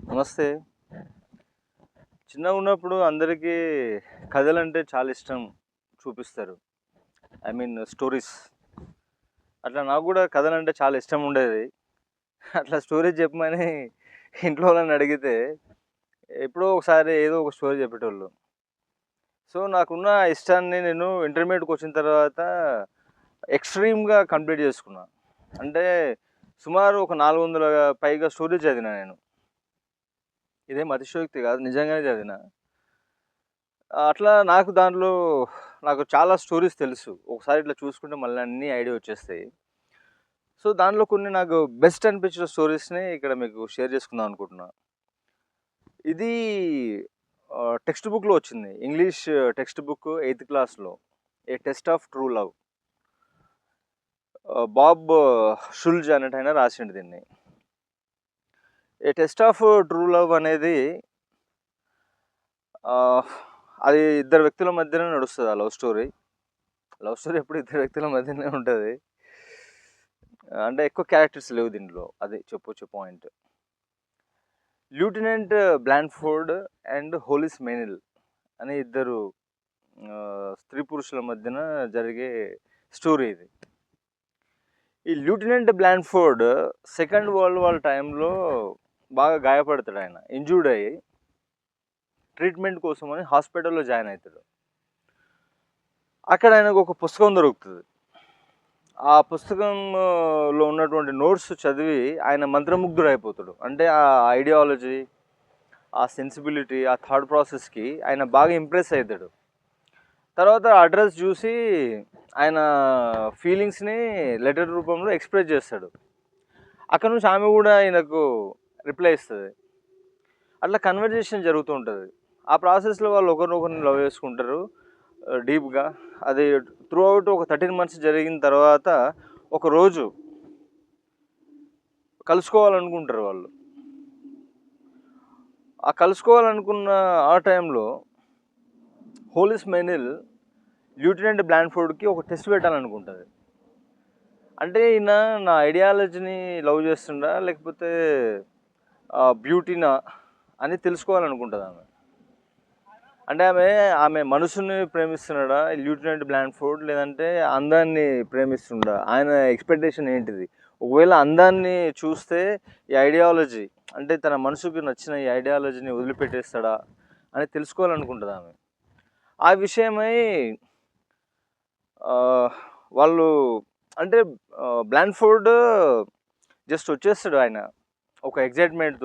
నమస్తే. చిన్నగున్నప్పుడు అందరికీ కథలంటే చాలా ఇష్టం చూపిస్తారు. I mean stories. అట్లా నాకు గూడా కథలంటే చాలా ఇష్టం ఉండేది. అట్లా స్టోరీస్ చెప్పమని ఇంట్లో వాళ్ళని అడిగితే ఎప్పుడో ఒకసారి ఏదో ఒక స్టోరీ చెప్పేటోళ్ళు. సో, నాకున్న ఇష్టాన్ని నేను ఇంటర్మీడియేట్‌కొచ్చిన తర్వాత ఎక్స్‌ట్రీమ్‌గా కంప్లీట్ చేసుకున్నా. అంటే సుమారు ఒక 400 పైగా స్టోరీస్ చదివినా నేను. ఇదేం అతిశయోక్తి కాదు. నిజంగానే చదివినా. అట్లా నాకు చాలా స్టోరీస్ తెలుసు. ఒకసారి ఇట్లా చూసుకుంటే మళ్ళీ అన్ని ఐడియా వచ్చేస్తాయి. సో, దాంట్లో కొన్ని నాకు బెస్ట్ అనిపించిన స్టోరీస్‌ని ఇక్కడ మీకు షేర్ చేసుకుందాం అనుకుంటున్నా. ఇది టెక్స్ట్ బుక్‌లో వచ్చింది. ఇంగ్లీష్ టెక్స్ట్ బుక్ 8థ్ క్లాస్‌లో. 'A test of true love' Bob Schulz అనేటాయన రాసిండు దీన్ని. 'A test of true love' అనేది ఆహ్, అది ఇద్దరు వ్యక్తుల మధ్యన నడుస్తది ఆ లవ్ స్టోరీ. లవ్ స్టోరీ ఎప్పుడు ఇద్దరు వ్యక్తుల మధ్యనే ఉంటది. అంటే ఎక్కువ క్యారెక్టర్స్ లేవు దీంట్లో. అది చెప్పొచ్చు పాయింట్. లెఫ్టినెంట్ బ్లాండ్‌ఫోర్డ్ అండ్ హోలిస్ మెనిల్ అనే ఇద్దరు స్త్రీ పురుషుల మధ్యన జరిగే స్టోరీ ఇది. ఈ లెఫ్టినెంట్ బ్లాండ్‌ఫోర్డ్ సెకండ్ వరల్డ్ వార్ టైంలో బాగా గాయపడతాడు ఆయన. ఇంజ్యూర్డ్ అయ్యి ట్రీట్మెంట్ కోసమని హాస్పిటల్‌లో జాయిన్ అవుతాడు. అక్కడ ఆయనకు ఒక పుస్తకం దొరుకుతది. ఆ పుస్తకంలో ఉన్నటువంటి నోట్స్ చదివి ఆయన మంత్రముగ్ధుడైపోతాడు. అంటే ఆ ఐడియాలజీ, ఆ సెన్సిబిలిటీ, ఆ థాట్ ప్రాసెస్‌కి ఆయన బాగా ఇంప్రెస్ అవుతాడు. తర్వాత అడ్రస్ చూసి ఆయన ఫీలింగ్స్‌ని లెటర్ రూపంలో ఎక్స్‌ప్రెస్ చేస్తాడు. అక్కడ నుంచి ఆమె కూడా ఆయనకు రిప్లై ఇస్తది. అట్లా కన్వర్జేషన్ జరుగుతూ ఉంటది. ఆ ప్రాసెస్‌లో వాళ్ళు ఒకరినొకరిని లవ్ చేసుకుంటారు డీప్‌గా. అది త్రూ ఔట్ ఒక 13 మంత్స్ జరిగిన తర్వాత ఒకరోజు కలుసుకోవాలనుకుంటారు వాళ్ళు. ఆ కలుసుకోవాలనుకున్న ఆ టైంలో హోలిస్ మెనిల్ లెఫ్టినెంట్ బ్లాండ్‌ఫోర్డ్‌కి ఒక టెస్ట్ పెట్టాలనుకుంటది. అంటే ఈయన నా ఐడియాలజీని లవ్ చేస్తుండా లేకపోతే బ్యూటీనా అని తెలుసుకోవాలనుకుంటది ఆమె. అంటే ఆమె మనసుని ప్రేమిస్తున్నాడా లెఫ్టినెంట్ బ్లాండ్‌ఫోర్డ్, లేదంటే అందాన్ని ప్రేమిస్తుండా? ఆయన ఎక్స్‌పెక్టేషన్ ఏంటిది? ఒకవేళ అందాన్ని చూస్తే ఈ ఐడియాలజీ అంటే తన మనసుకు నచ్చిన ఈ ఐడియాలజీని వదిలిపెట్టేస్తాడా అని తెలుసుకోవాలనుకుంటది ఆమె. ఆ విషయమై ఆహ్, వాళ్ళు అంటే బ్లాండ్‌ఫోర్డ్ జస్ట్ వచ్చేస్తాడు ఆయన ఒక ఎక్సైట్‌మెంట్‌తో.